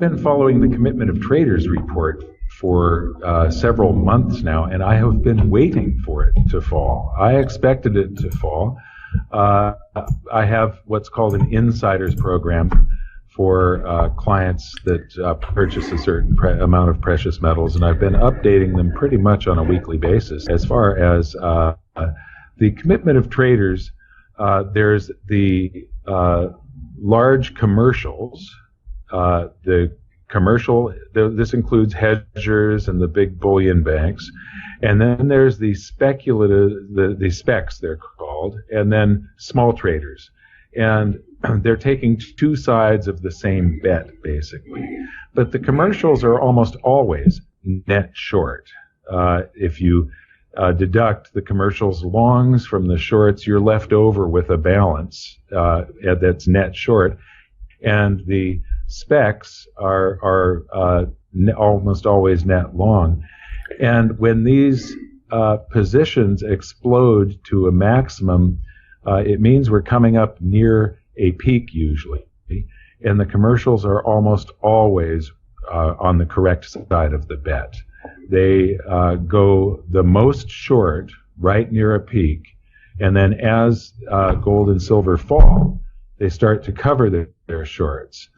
been following the Commitment of Traders report for several months now, and I have been waiting for it to fall. I expected it to fall. I have what's called an insiders program for clients that purchase a certain amount of precious metals, and I've been updating them pretty much on a weekly basis. As far as the Commitment of Traders, there's the large commercials. This includes hedgers and the big bullion banks, and then there's the speculative, the specs they're called, and then small traders, and they're taking two sides of the same bet basically. But the commercials are almost always net short. If you deduct the commercials longs from the shorts, you're left over with a balance that's net short, and the specs are almost always net long. And when these positions explode to a maximum, it means we're coming up near a peak usually, and the commercials are almost always on the correct side of the bet. They go the most short right near a peak, and then as gold and silver fall, they start to cover their shorts.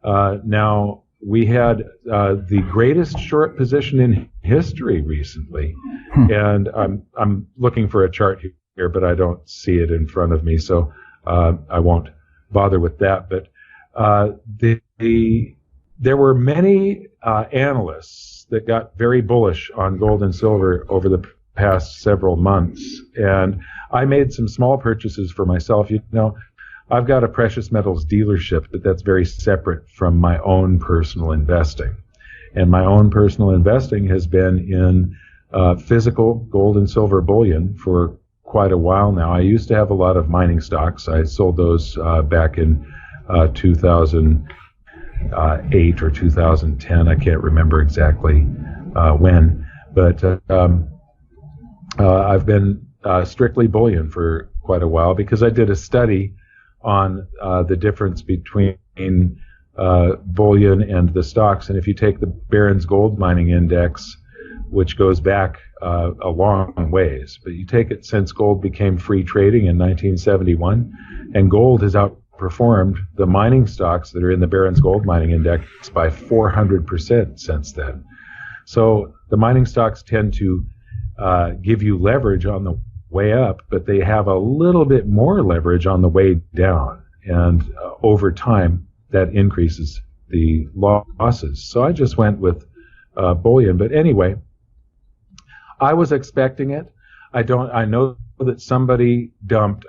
Now, we had the greatest short position in history recently, and I'm looking for a chart here, but I don't see it in front of me, so I won't bother with that. But there were many analysts that got very bullish on gold and silver over the past several months, and I made some small purchases for myself. You know, I've got a precious metals dealership, but that's very separate from my own personal investing. And my own personal investing has been in physical gold and silver bullion for quite a while now. I used to have a lot of mining stocks. I sold those back in 2008 or 2010. I can't remember exactly when. But I've been strictly bullion for quite a while because I did a study on the difference between bullion and the stocks. And if you take the Barron's Gold Mining Index, which goes back a long ways, but you take it since gold became free trading in 1971, and gold has outperformed the mining stocks that are in the Barron's Gold Mining Index by 400% since then. So the mining stocks tend to give you leverage on the way up, but they have a little bit more leverage on the way down, and over time that increases the losses. So I just went with bullion. But anyway, I was expecting it. I know that somebody dumped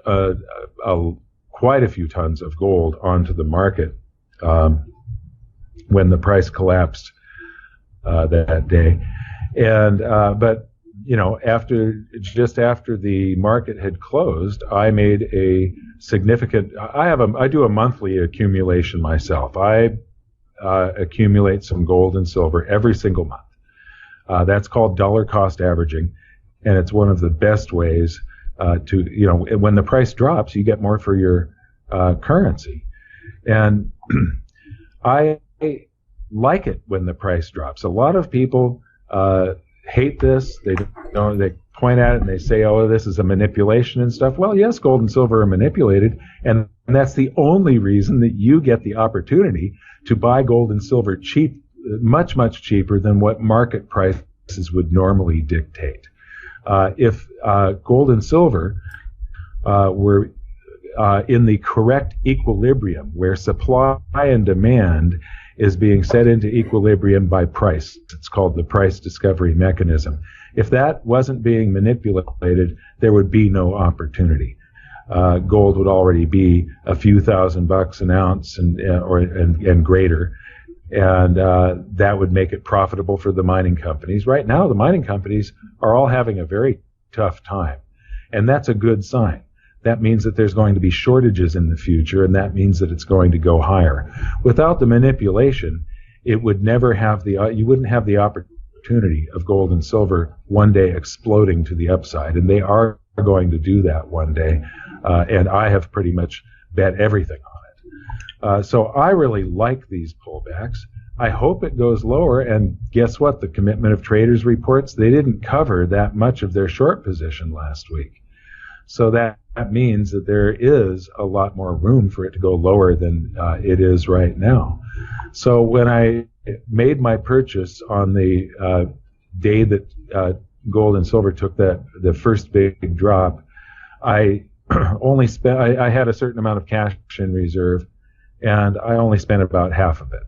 quite a few tons of gold onto the market when the price collapsed that day, and but you know, just after the market had closed, I made a significant. I do a monthly accumulation myself. I accumulate some gold and silver every single month. That's called dollar cost averaging, and it's one of the best ways to, you know, when the price drops, you get more for your currency, and I like it when the price drops. A lot of people hate this. They point at it and they say, oh, this is a manipulation and stuff. Well, yes, gold and silver are manipulated, and that's the only reason that you get the opportunity to buy gold and silver cheap, much, much cheaper than what market prices would normally dictate. If gold and silver were in the correct equilibrium, where supply and demand is being set into equilibrium by price. It's called the price discovery mechanism. If that wasn't being manipulated, there would be no opportunity. Gold would already be a few $1,000 an ounce and greater, and that would make it profitable for the mining companies. Right now, the mining companies are all having a very tough time, and that's a good sign. That means that there's going to be shortages in the future, and that means that it's going to go higher. Without the manipulation, it would never have you wouldn't have the opportunity of gold and silver one day exploding to the upside, and they are going to do that one day, and I have pretty much bet everything on it. So I really like these pullbacks. I hope it goes lower. And guess what? The commitment of traders reports, they didn't cover that much of their short position last week. So that means that there is a lot more room for it to go lower than it is right now. So when I made my purchase on the day that gold and silver took the first big drop, I only spent, I had a certain amount of cash in reserve, and I only spent about half of it.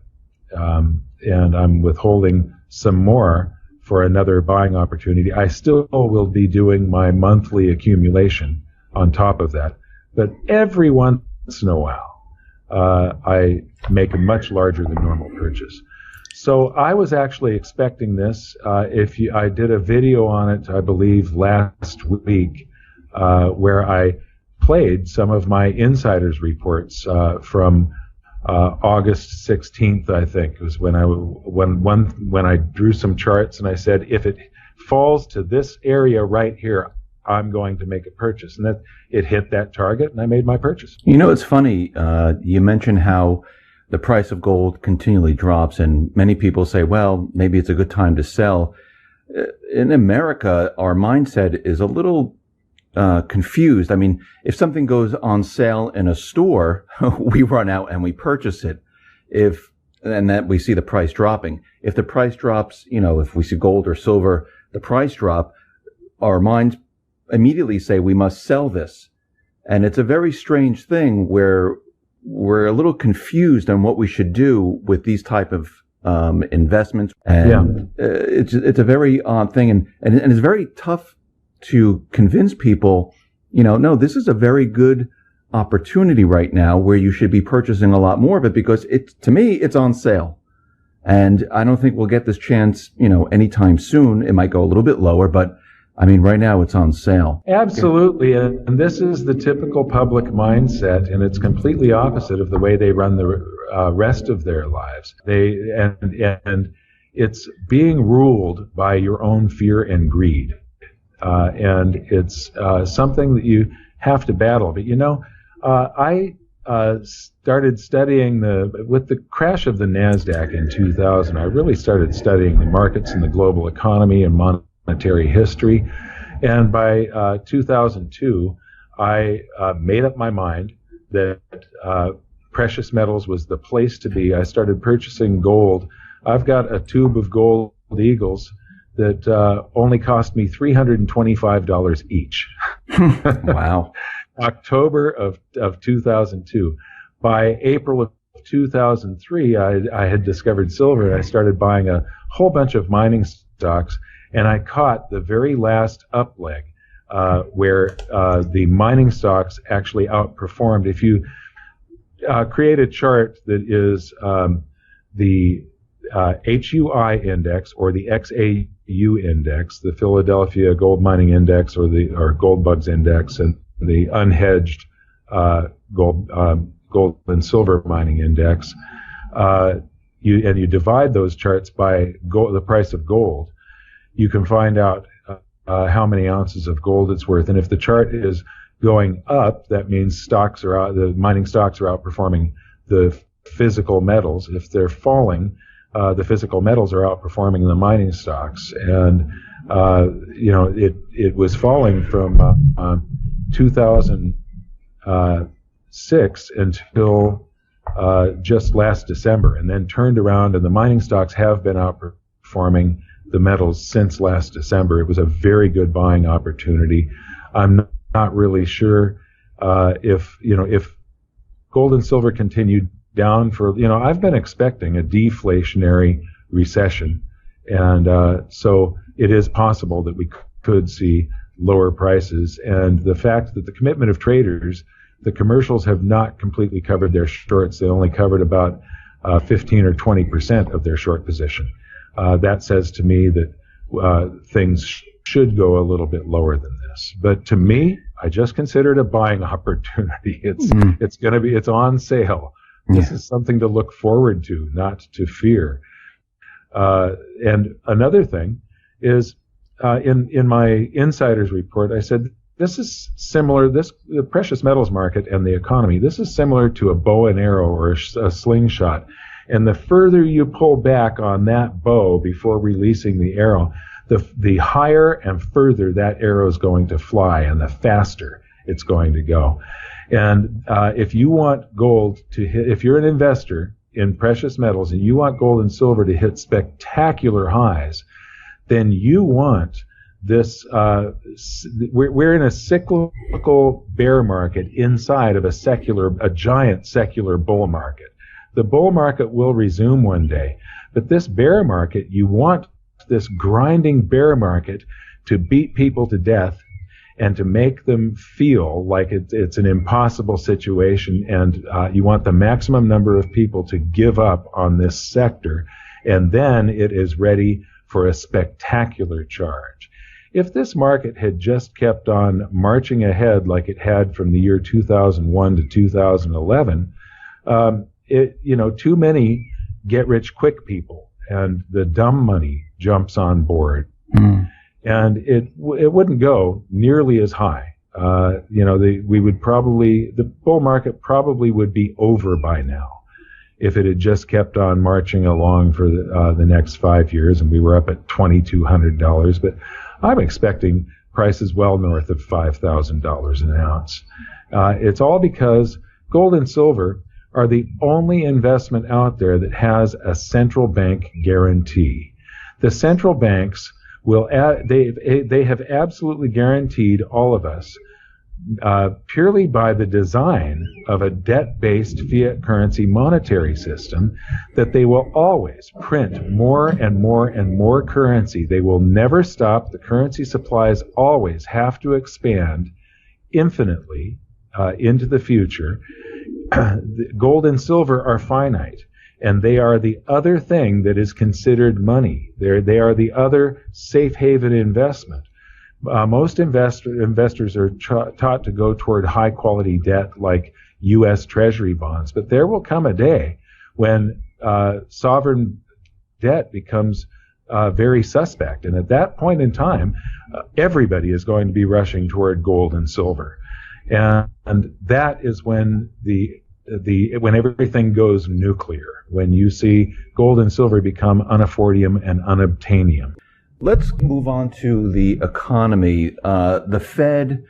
And I'm withholding some more for another buying opportunity. I still will be doing my monthly accumulation on top of that. But every once in a while, I make a much larger than normal purchase. So I was actually expecting this. I did a video on it, I believe, last week, where I played some of my insiders reports from August 16th, I think, was when I drew some charts and I said, if it falls to this area right here, I'm going to make a purchase. And that it hit that target, and I made my purchase. You know, it's funny. You mentioned how the price of gold continually drops, and many people say, well, maybe it's a good time to sell. In America, our mindset is a little confused. I mean, if something goes on sale in a store, we run out and we purchase it. And that we see the price dropping. If the price drops, if we see gold or silver, the price drop, our minds immediately say we must sell this. And it's a very strange thing where we're a little confused on what we should do with these type of investments. And it's a very odd thing. And it's very tough to convince people, no, this is a very good opportunity right now where you should be purchasing a lot more of it, because to me, it's on sale. And I don't think we'll get this chance, anytime soon. It might go a little bit lower, but I mean, right now it's on sale. Absolutely. And this is the typical public mindset, and it's completely opposite of the way they run the rest of their lives. And it's being ruled by your own fear and greed. And it's something that you have to battle. But I started studying with the crash of the NASDAQ in 2000. I really started studying the markets and the global economy and monetary history. And by 2002, I made up my mind that precious metals was the place to be. I started purchasing gold. I've got a tube of gold eagles that only cost me $325 each. Wow. October of 2002. By April of 2003, I had discovered silver, and I started buying a whole bunch of mining stocks, and I caught the very last up leg where the mining stocks actually outperformed. If you create a chart that is the HUI index or the XAU index, the Philadelphia Gold Mining Index or Gold Bugs Index, and the unhedged gold and silver mining index, you divide those charts by the price of gold, you can find out how many ounces of gold it's worth. And if the chart is going up, that means the mining stocks are outperforming the physical metals. If they're falling, the physical metals are outperforming the mining stocks. And it was falling from 2006 until just last December, and then turned around, and the mining stocks have been outperforming the metals since last December. It was a very good buying opportunity. I'm not really sure if gold and silver continued down for, I've been expecting a deflationary recession, and so it is possible that we could see lower prices. And the fact that the commitment of traders, the commercials have not completely covered their shorts. They only covered about 15 or 20% of their short position. That says to me that things should go a little bit lower than this. But to me, I just consider it a buying opportunity. It's on sale. This is something to look forward to, not to fear. And another thing is, in my insiders report, I said, this is similar, the precious metals market and the economy, this is similar to a bow and arrow or a slingshot. And the further you pull back on that bow before releasing the arrow, the higher and further that arrow is going to fly, and the faster it's going to go. And if you want gold to hit, if you're an investor in precious metals and you want gold and silver to hit spectacular highs, then you want this. We're in a cyclical bear market inside of a giant secular bull market. The bull market will resume one day, but this bear market, you want this grinding bear market to beat people to death and to make them feel like it's an impossible situation, and you want the maximum number of people to give up on this sector, and then it is ready for a spectacular charge. If this market had just kept on marching ahead like it had from the year 2001 to 2011, too many get-rich-quick people, and the dumb money jumps on board. And it wouldn't go nearly as high. The bull market probably would be over by now if it had just kept on marching along for the next 5 years, and we were up at $2,200. But I'm expecting prices well north of $5,000 an ounce. It's all because gold and silver are the only investment out there that has a central bank guarantee. The central banks they have absolutely guaranteed all of us, purely by the design of a debt-based fiat currency monetary system, that they will always print more and more and more currency. They will never stop. The currency supplies always have to expand infinitely into the future. Gold and silver are finite, and they are the other thing that is considered money. They are the other safe haven investment. Most investors are taught to go toward high quality debt like U.S. Treasury bonds, but there will come a day when sovereign debt becomes very suspect, and at that point in time, everybody is going to be rushing toward gold and silver, and that is when when everything goes nuclear, when you see gold and silver become unaffordium and unobtainium. Let's move on to the economy. The Fed,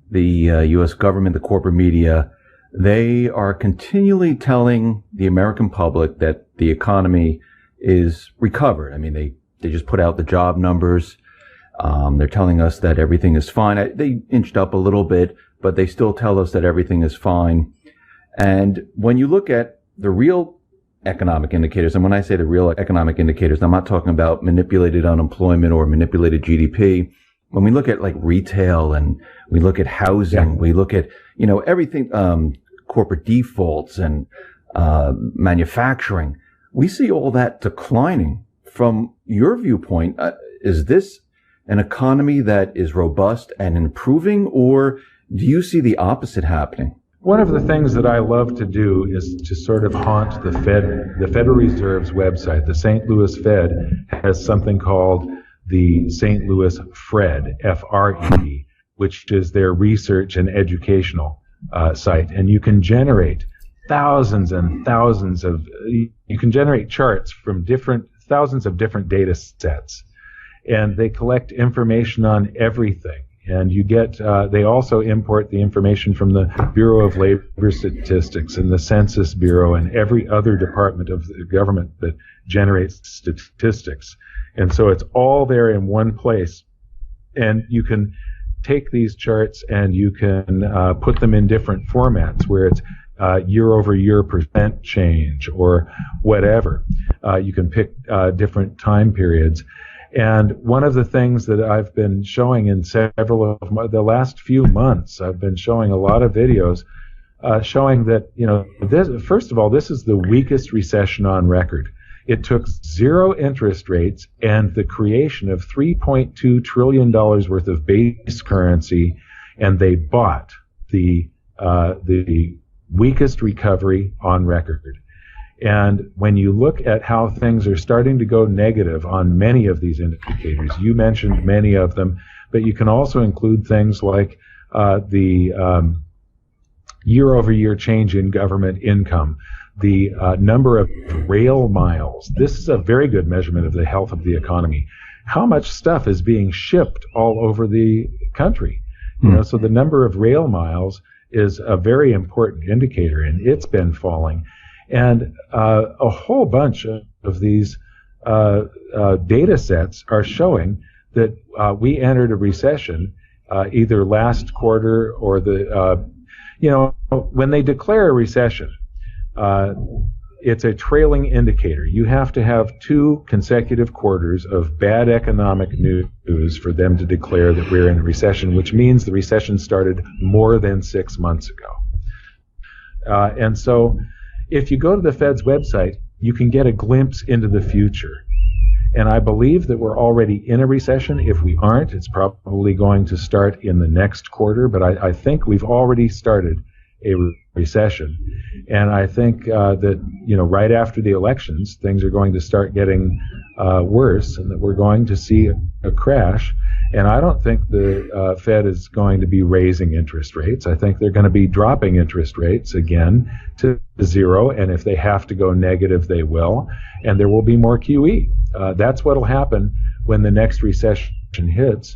the U.S. government, the corporate media, they are continually telling the American public that the economy is recovered. I mean, they just put out the job numbers. They're telling us that everything is fine. They inched up a little bit, but they still tell us that everything is fine. And when you look at the real economic indicators, and when I say the real economic indicators, I'm not talking about manipulated unemployment or manipulated GDP. When we look at like retail and we look at housing, we look at, everything, corporate defaults and manufacturing, we see all that declining. From your viewpoint, is this an economy that is robust and improving, or do you see the opposite happening? One of the things that I love to do is to sort of haunt the Federal Reserve's website. The St. Louis Fed has something called the St. Louis FRED, F-R-E-D, which is their research and educational site. And you can generate thousands and thousands you can generate charts from thousands of different data sets. And they collect information on everything. And you get, they also import the information from the Bureau of Labor Statistics and the Census Bureau and every other department of the government that generates statistics. And so it's all there in one place. And you can take these charts and you can put them in different formats where it's year-over-year percent change or whatever. You can pick different time periods. And one of the things that I've been showing in several of the last few months, I've been showing a lot of videos showing that, first of all, this is the weakest recession on record. It took zero interest rates and the creation of $3.2 trillion worth of base currency, and they bought the weakest recovery on record. And when you look at how things are starting to go negative on many of these indicators, you mentioned many of them, but you can also include things like the year-over-year change in government income, the number of rail miles. This is a very good measurement of the health of the economy. How much stuff is being shipped all over the country? So the number of rail miles is a very important indicator, and it's been falling. And a whole bunch of these data sets are showing that we entered a recession either last quarter or when they declare a recession, it's a trailing indicator. You have to have 2 consecutive quarters of bad economic news for them to declare that we're in a recession, which means the recession started more than 6 months ago. And so if you go to the Fed's website, you can get a glimpse into the future. And I believe that we're already in a recession. If we aren't, it's probably going to start in the next quarter. But I think we've already started a recession. And I think that, right after the elections, things are going to start getting worse, and that we're going to see a crash. And I don't think the Fed is going to be raising interest rates. I think they're going to be dropping interest rates again to 0. And if they have to go negative, they will. And there will be more QE. That's what will happen when the next recession hits.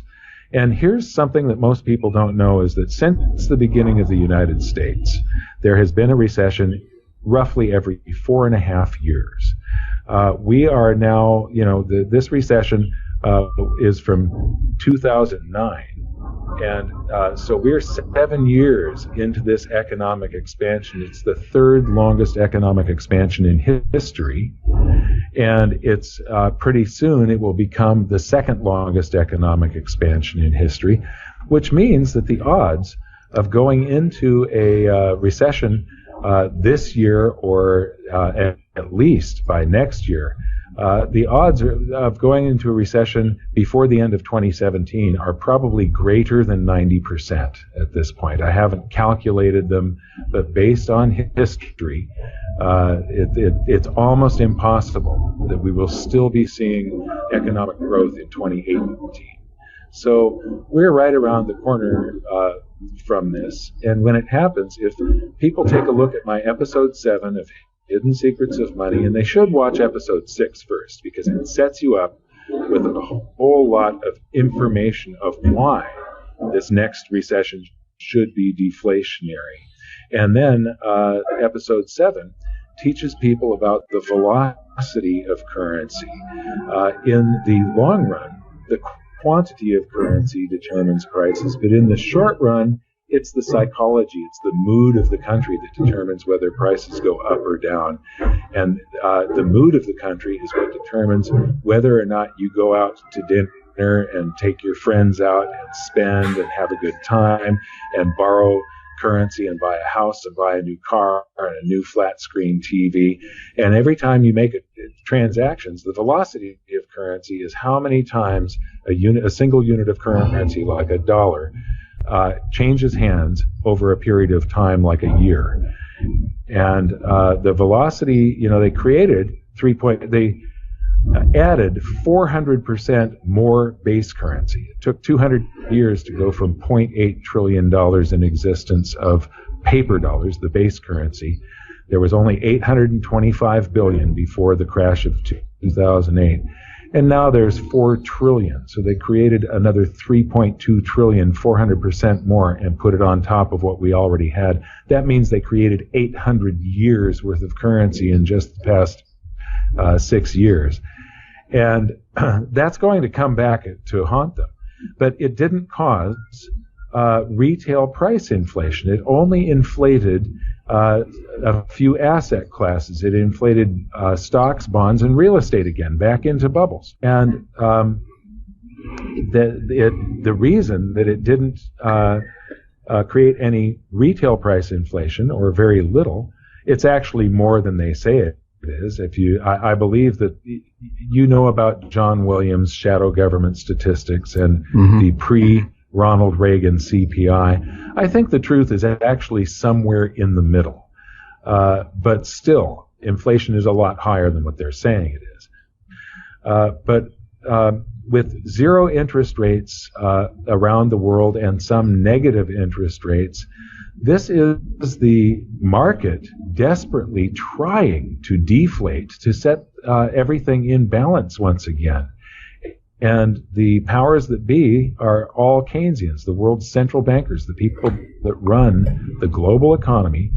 And here's something that most people don't know, is that since the beginning of the United States, there has been a recession roughly every 4.5 years. We are now, this recession is from 2009. And so we're 7 years into this economic expansion. It's the 3rd longest economic expansion in history. And it's pretty soon it will become the 2nd longest economic expansion in history, which means that the odds of going into a recession this year, or at least by next year, the odds of going into a recession before the end of 2017 are probably greater than 90% at this point. I haven't calculated them, but based on history, it's almost impossible that we will still be seeing economic growth in 2018. So we're right around the corner from this. And when it happens, if people take a look at my episode 7 of Hidden Secrets of Money, and they should watch episode 6 first, because it sets you up with a whole lot of information of why this next recession should be deflationary. And then episode 7 teaches people about the velocity of currency. In the long run, the quantity of currency determines prices, but in the short run, it's the psychology, it's the mood of the country that determines whether prices go up or down. And the mood of the country is what determines whether or not you go out to dinner and take your friends out and spend and have a good time and borrow currency and buy a house and buy a new car and a new flat screen TV. And every time you make transactions, the velocity of currency is how many times a single unit of currency, like a dollar, changes hands over a period of time, like a year. And the velocity, they created they added 400% more base currency. It took 200 years to go from $0.8 trillion in existence of paper dollars, the base currency. There was only 825 billion before the crash of 2008. And now there's 4 trillion. So they created another 3.2 trillion, 400% more, and put it on top of what we already had. That means they created 800 years worth of currency in just the past 6 years. And that's going to come back to haunt them. But it didn't cause retail price inflation. It only inflated a few asset classes. It inflated stocks, bonds, and real estate again, back into bubbles. And the reason that it didn't create any retail price inflation, or very little, it's actually more than they say it is. I believe that you know about John Williams' shadow government statistics and the pre-Ronald Reagan CPI. I think the truth is actually somewhere in the middle. But still, inflation is a lot higher than what they're saying it is. But with zero interest rates around the world and some negative interest rates, This is the market desperately trying to deflate, to set everything in balance once again. And the powers that be are all Keynesians, the world's central bankers, the people that run the global economy,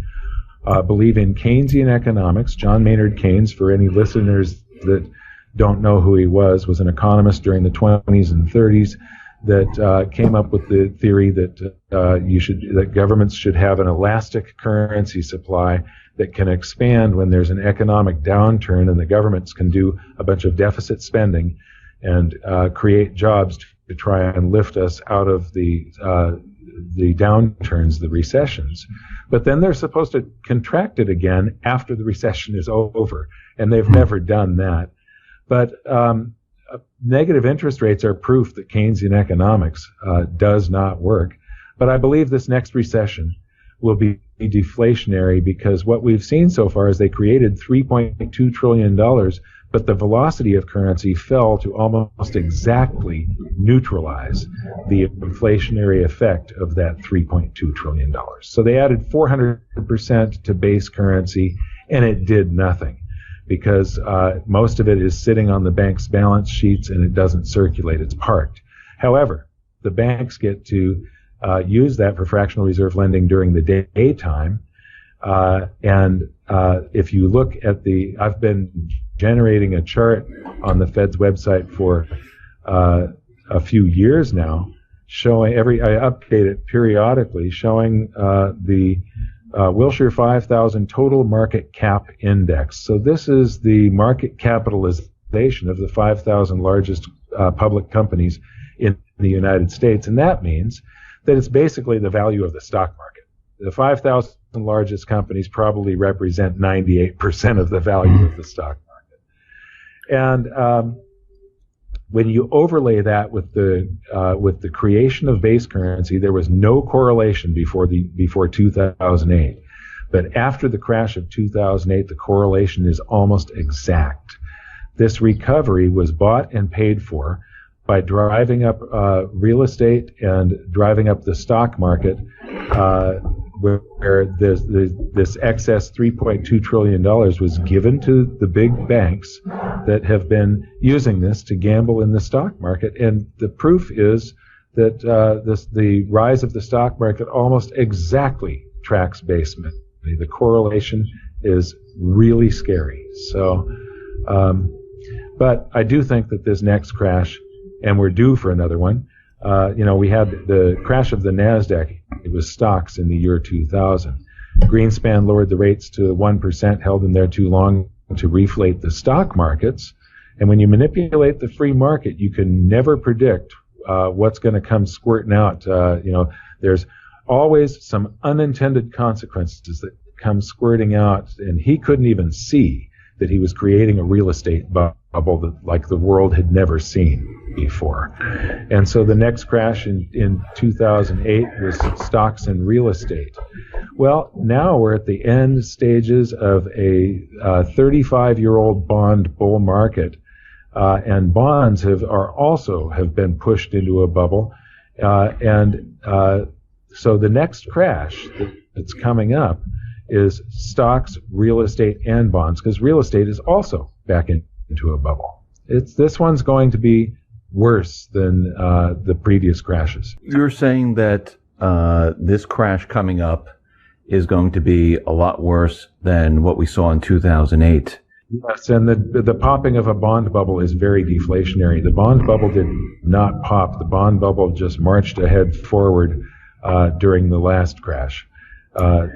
believe in Keynesian economics. John Maynard Keynes, for any listeners that don't know who he was an economist during the 20s and 30s that came up with the theory that that governments should have an elastic currency supply that can expand when there's an economic downturn, and the governments can do a bunch of deficit spending and create jobs to try and lift us out of the downturns, the recessions. But then they're supposed to contract it again after the recession is over, and they've never done that. But negative interest rates are proof that Keynesian economics does not work. But I believe this next recession will be deflationary, because what we've seen so far is they created $3.2 trillion, but the velocity of currency fell to almost exactly neutralize the inflationary effect of that $3.2 trillion. So they added 400% to base currency, and it did nothing, because most of it is sitting on the bank's balance sheets and it doesn't circulate. It's parked. However, the banks get to use that for fractional reserve lending during the daytime. And if you look at I've been generating a chart on the Fed's website for a few years now, showing I update it periodically, showing the Wilshire 5000 total market cap index. So this is the market capitalization of the 5,000 largest public companies in the United States. And that means that it's basically the value of the stock market. The 5,000 largest companies probably represent 98% of the value of the stock market. And when you overlay that with the creation of base currency, there was no correlation before 2008. But after the crash of 2008, the correlation is almost exact. This recovery was bought and paid for by driving up real estate and driving up the stock market, where this excess $3.2 trillion was given to the big banks that have been using this to gamble in the stock market. And the proof is that the rise of the stock market almost exactly tracks base money. The correlation is really scary. So, but I do think that this next crash, and we're due for another one. We had the crash of the NASDAQ. It was stocks in the year 2000. Greenspan lowered the rates to 1%, held them there too long to reflate the stock markets. And when you manipulate the free market, you can never predict what's going to come squirting out. There's always some unintended consequences that come squirting out, and he couldn't even see that he was creating a real estate bubble that like the world had never seen before. And so the next crash in 2008 was stocks and real estate. Well, now we're at the end stages of a 35-year-old bond bull market, and bonds have been pushed into a bubble. So the next crash that's coming up is stocks, real estate, and bonds, because real estate is also back into a bubble. This one's going to be worse than the previous crashes. You're saying that this crash coming up is going to be a lot worse than what we saw in 2008. Yes, and the popping of a bond bubble is very deflationary. The bond bubble did not pop. The bond bubble just marched ahead forward during the last crash.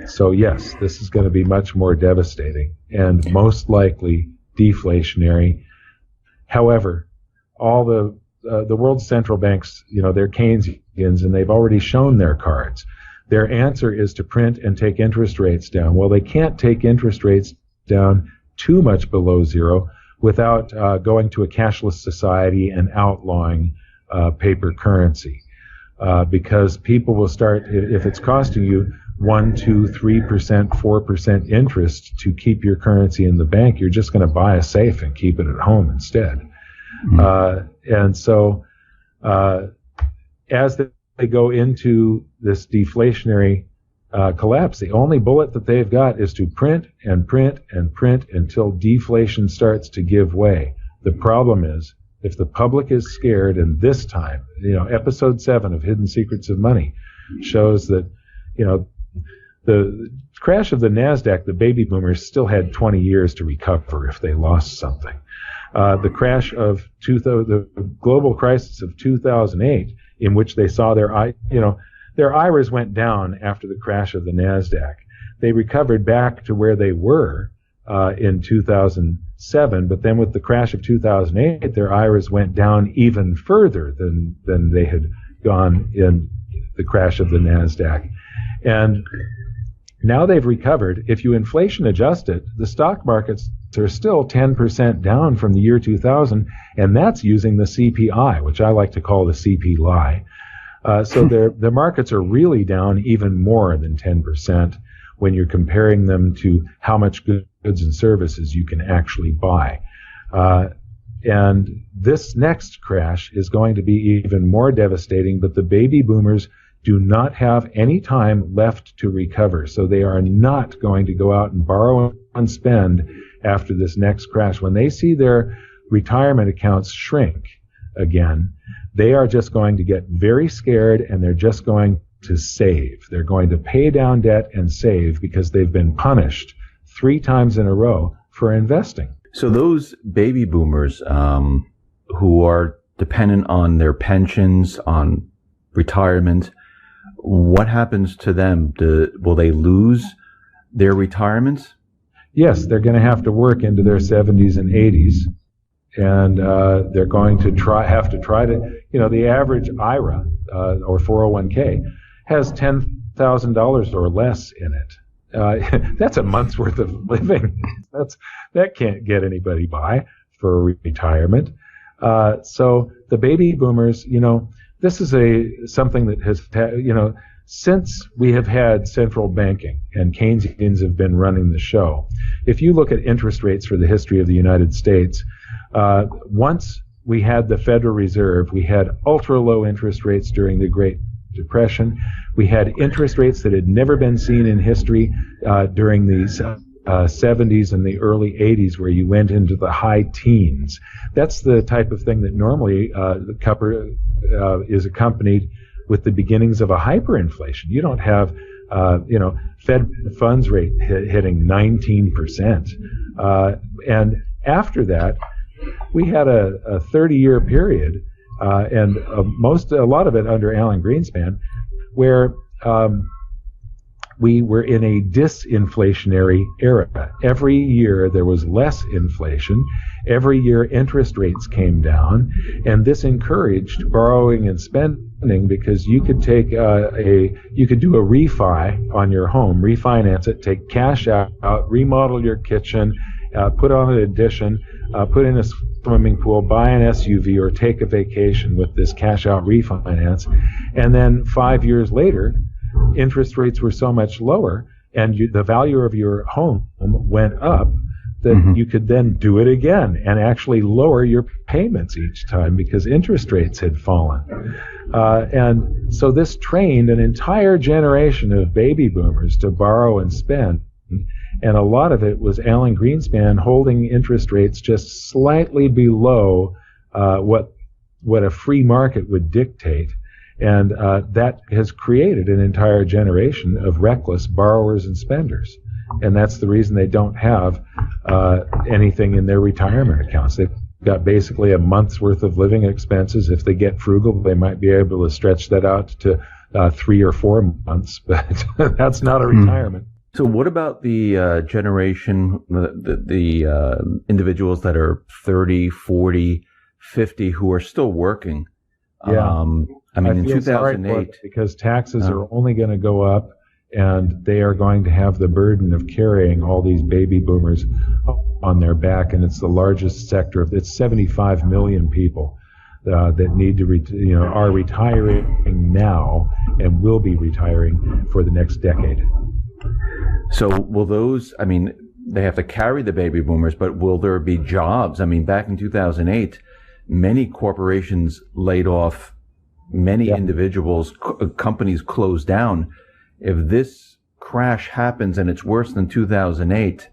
So yes, this is going to be much more devastating and most likely deflationary. However, all the world's central banks, they're Keynesians, and they've already shown their cards. Their answer is to print and take interest rates down. Well, they can't take interest rates down too much below zero without going to a cashless society and outlawing paper currency, because people will start, if it's costing you 1%, 2%, 3%, 4% interest to keep your currency in the bank, you're just going to buy a safe and keep it at home instead. And so as they go into this deflationary collapse. The only bullet that they've got is to print and print and print until deflation starts to give way. The problem is, if the public is scared, and this time, episode 7 of Hidden Secrets of Money shows that, the crash of the NASDAQ, the baby boomers still had 20 years to recover if they lost something. The crash of the global crisis of 2008, in which they saw their IRAs went down after the crash of the NASDAQ. They recovered back to where they were in 2007, but then with the crash of 2008, their IRAs went down even further than they had gone in the crash of the NASDAQ. And now they've recovered. If you inflation adjust it, the stock markets are still 10% down from the year 2000, and that's using the CPI, which I like to call the CP lie. So the markets are really down even more than 10% when you're comparing them to how much goods and services you can actually buy. And this next crash is going to be even more devastating, but the baby boomers do not have any time left to recover. So they are not going to go out and borrow and spend after this next crash. When they see their retirement accounts shrink again, they are just going to get very scared, and they're just going to save. They're going to pay down debt and save because they've been punished 3 times in a row for investing. So those baby boomers who are dependent on their pensions, on retirement, what happens to them? Will they lose their retirements? Yes, they're going to have to work into their 70s and 80s. And they're going to have to try to, the average IRA or 401k has $10,000 or less in it. That's a month's worth of living. That can't get anybody by for retirement. So the baby boomers, this is something that has, since we have had central banking and Keynesians have been running the show. If you look at interest rates for the history of the United States, once we had the Federal Reserve, we had ultra low interest rates during the Great Depression. We had interest rates that had never been seen in history during these 70s and the early 80s, where you went into the high teens. That's the type of thing that normally is accompanied with the beginnings of a hyperinflation. You don't have, Fed funds rate hitting 19%. And after that, we had a 30-year period, and a lot of it under Alan Greenspan, where we were in a disinflationary era. Every year there was less inflation. Every year interest rates came down, and this encouraged borrowing and spending because you could take you could do a refi on your home, refinance it, take cash out, remodel your kitchen, put on an addition, put in a swimming pool, buy an SUV, or take a vacation with this cash out refinance. And then 5 years later, interest rates were so much lower and the value of your home went up that you could then do it again and actually lower your payments each time because interest rates had fallen. And so this trained an entire generation of baby boomers to borrow and spend. And a lot of it was Alan Greenspan holding interest rates just slightly below what a free market would dictate. And that has created an entire generation of reckless borrowers and spenders. And that's the reason they don't have anything in their retirement accounts. They've got basically a month's worth of living expenses. If they get frugal, they might be able to stretch that out to 3 or 4 months, but that's not a retirement. So what about the generation, the individuals that are 30, 40, 50 who are still working? Yeah. I mean, in feel 2008, because taxes are only going to go up, and they are going to have the burden of carrying all these baby boomers on their back, and it's the largest sector of it's 75 million people that need to are retiring now and will be retiring for the next decade. So will those? I mean, they have to carry the baby boomers, but will there be jobs? I mean, back in 2008, many corporations laid off many individuals, companies closed down. If this crash happens and it's worse than 2008,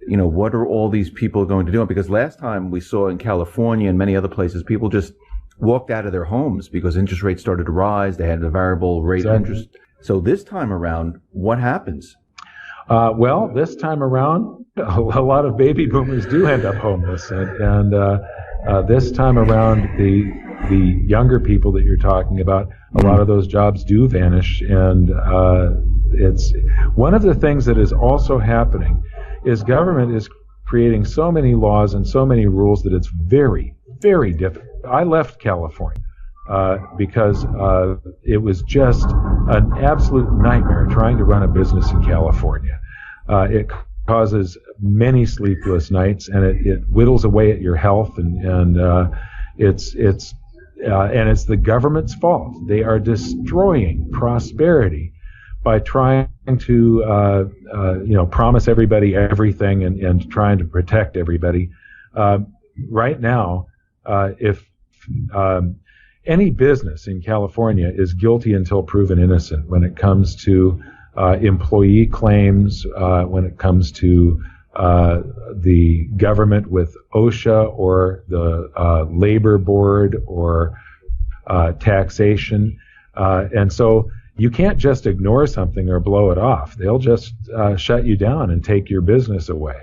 what are all these people going to do? Because last time we saw in California and many other places, people just walked out of their homes because interest rates started to rise. They had the variable rate interest. So this time around, what happens? Well, this time around, a lot of baby boomers do end up homeless, and this time around, the younger people that you're talking about, a lot of those jobs do vanish, and it's one of the things that is also happening is government is creating so many laws and so many rules that it's very, very difficult. I left California because it was just an absolute nightmare trying to run a business in California. It causes many sleepless nights, and it whittles away at your health, and it's the government's fault. They are destroying prosperity by trying to promise everybody everything and trying to protect everybody. Right now, if any business in California is guilty until proven innocent when it comes to employee claims, when it comes to the government with OSHA or the labor board or taxation. And so you can't just ignore something or blow it off. They'll just shut you down and take your business away.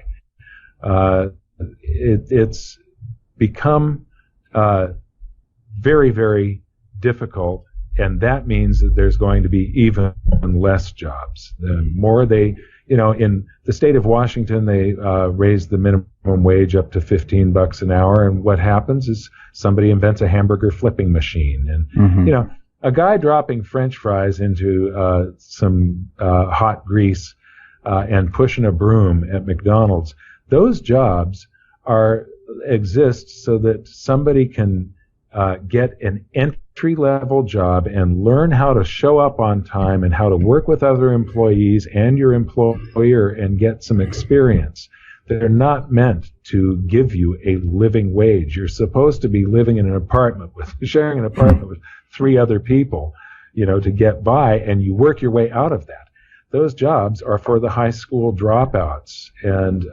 It's become very, very difficult, and that means that there's going to be even less jobs. The more they, in the state of Washington, they raised the minimum wage up to $15 an hour, and what happens is somebody invents a hamburger flipping machine, and a guy dropping French fries into some hot grease and pushing a broom at McDonald's. Those jobs exist so that somebody can get an entry-level job and learn how to show up on time and how to work with other employees and your employer and get some experience. They're not meant to give you a living wage. You're supposed to be living in an apartment sharing an apartment with 3 other people, to get by, and you work your way out of that. Those jobs are for the high school dropouts. And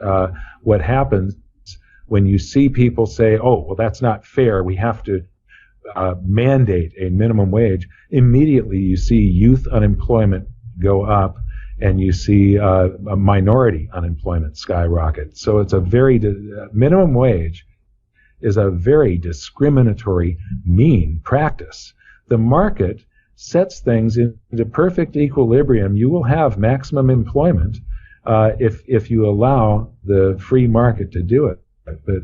what happens when you see people say, oh, well, that's not fair, we have to mandate a minimum wage, immediately you see youth unemployment go up, and you see a minority unemployment skyrocket. So it's minimum wage is a very discriminatory, mean practice. The market sets things into perfect equilibrium. You will have maximum employment if you allow the free market to do it. But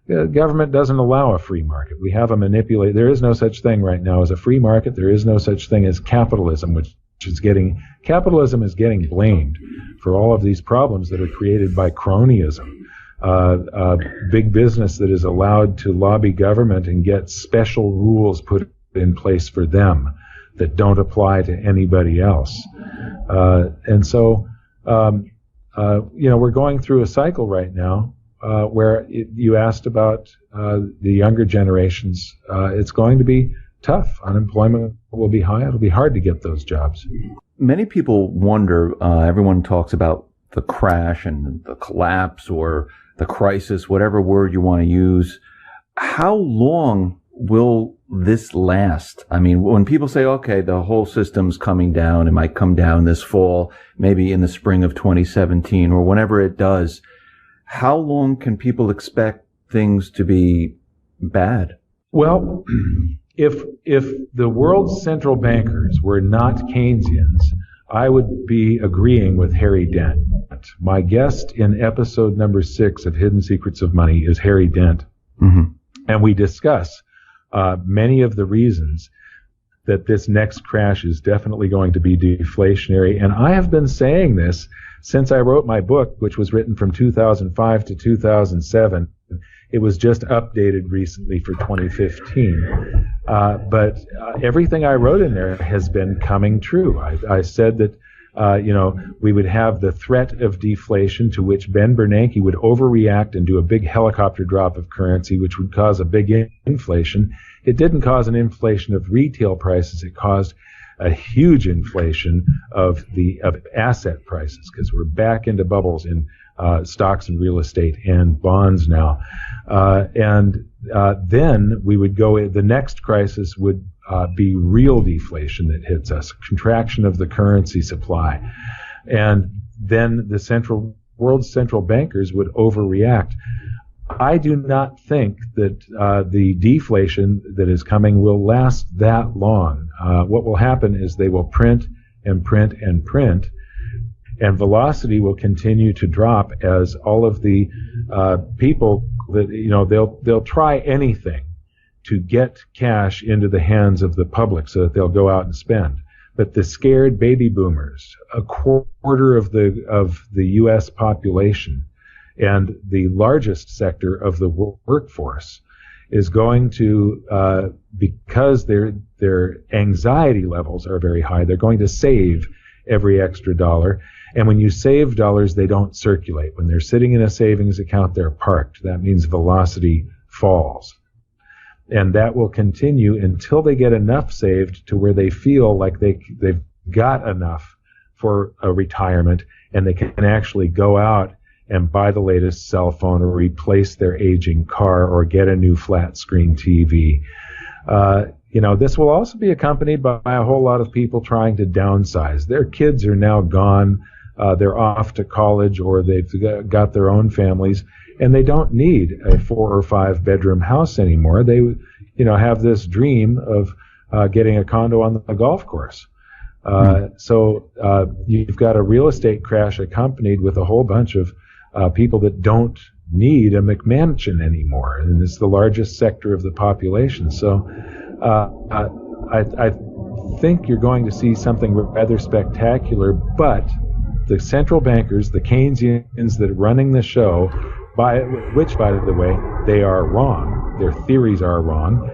the government doesn't allow a free market. We have a manipulate. There is no such thing right now as a free market. There is no such thing as capitalism, capitalism is getting blamed for all of these problems that are created by cronyism. Big business that is allowed to lobby government and get special rules put in place for them that don't apply to anybody else. And so, we're going through a cycle right now where you asked about the younger generations. It's going to be tough. Unemployment will be high. It'll be hard to get those jobs. Many people wonder, everyone talks about the crash and the collapse or the crisis, whatever word you want to use. How long will this last? I mean, when people say, okay, the whole system's coming down, it might come down this fall, maybe in the spring of 2017 or whenever it does, how long can people expect things to be bad? Well, if the world's central bankers were not Keynesians, I would be agreeing with Harry Dent. My guest in episode number 6 of Hidden Secrets of Money is Harry Dent. Mm-hmm. And we discuss many of the reasons that this next crash is definitely going to be deflationary. And I have been saying this since I wrote my book, which was written from 2005 to 2007. It was just updated recently for 2015. But everything I wrote in there has been coming true. I said that, we would have the threat of deflation, to which Ben Bernanke would overreact and do a big helicopter drop of currency, which would cause a big inflation. It didn't cause an inflation of retail prices. It caused a huge inflation of asset prices, because we're back into bubbles in stocks and real estate and bonds now. Then we would go, the next crisis would be real deflation that hits us, contraction of the currency supply. And then the world's central bankers would overreact. I do not think that the deflation that is coming will last that long. What will happen is they will print and print and print, and velocity will continue to drop as all of the people that, they'll try anything to get cash into the hands of the public so that they'll go out and spend. But the scared baby boomers, a quarter of the U.S. population, and the largest sector of the workforce, is going to, because their anxiety levels are very high, they're going to save every extra dollar. And when you save dollars, they don't circulate. When they're sitting in a savings account, they're parked. That means velocity falls. And that will continue until they get enough saved to where they feel like they've got enough for a retirement, and they can actually go out and buy the latest cell phone or replace their aging car or get a new flat screen TV. This will also be accompanied by a whole lot of people trying to downsize. Their kids are now gone. They're off to college, or they've got their own families, and they don't need a 4 or 5 bedroom house anymore. They, have this dream of getting a condo on the golf course. So you've got a real estate crash accompanied with a whole bunch of people that don't need a McMansion anymore, and it's the largest sector of the population. So I think you're going to see something rather spectacular, but the central bankers, the Keynesians that are running the show, which, by the way, they are wrong. Their theories are wrong.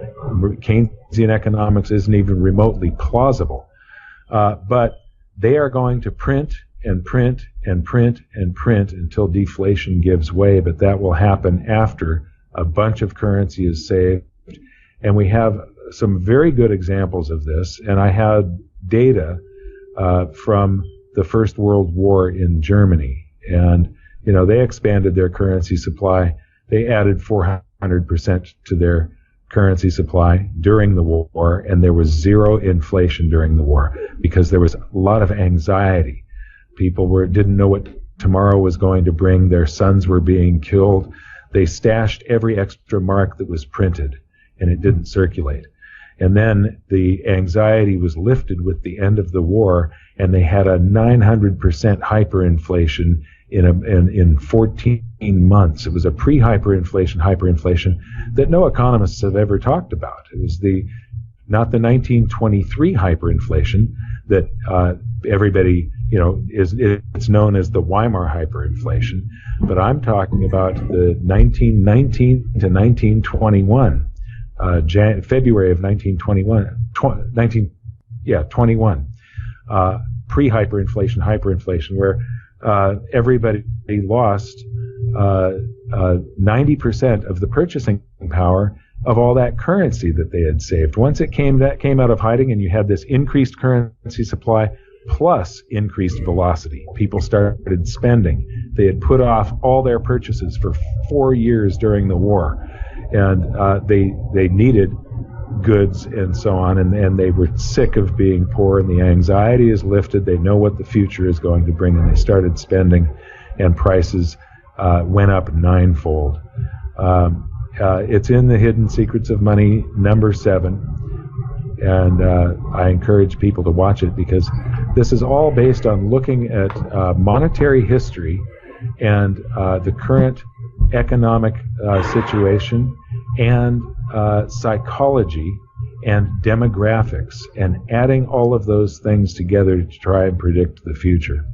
Keynesian economics isn't even remotely plausible. But they are going to print and print and print and print until deflation gives way, but that will happen after a bunch of currency is saved. And we have some very good examples of this, and I had data from the First World War in Germany, and they expanded their currency supply. They added 400% to their currency supply during the war, and there was zero inflation during the war because there was a lot of anxiety. People didn't know what tomorrow was going to bring. Their sons were being killed. They stashed every extra mark that was printed, and it didn't circulate. And then the anxiety was lifted with the end of the war, and they had a 900% hyperinflation in 14 months. It was a hyperinflation that no economists have ever talked about. It was not the 1923 hyperinflation that everybody, it's known as the Weimar hyperinflation, but I'm talking about the 1919 to 1921. February of 1921, 21, hyperinflation, where everybody lost 90% of the purchasing power of all that currency that they had saved. Once it came out of hiding, and you had this increased currency supply plus increased velocity. People started spending. They had put off all their purchases for 4 years during the war, and they needed goods and so on, and they were sick of being poor, and the anxiety is lifted. They know what the future is going to bring, and they started spending, and prices went up ninefold. It's in the Hidden Secrets of Money, number 7, and I encourage people to watch it, because this is all based on looking at monetary history and the current economic situation and psychology and demographics, and adding all of those things together to try and predict the future.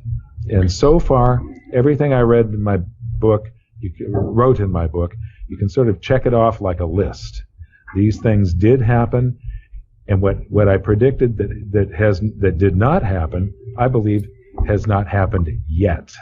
And so far, everything I wrote in my book, you can sort of check it off like a list. These things did happen, and what I predicted that did not happen, I believe has not happened yet.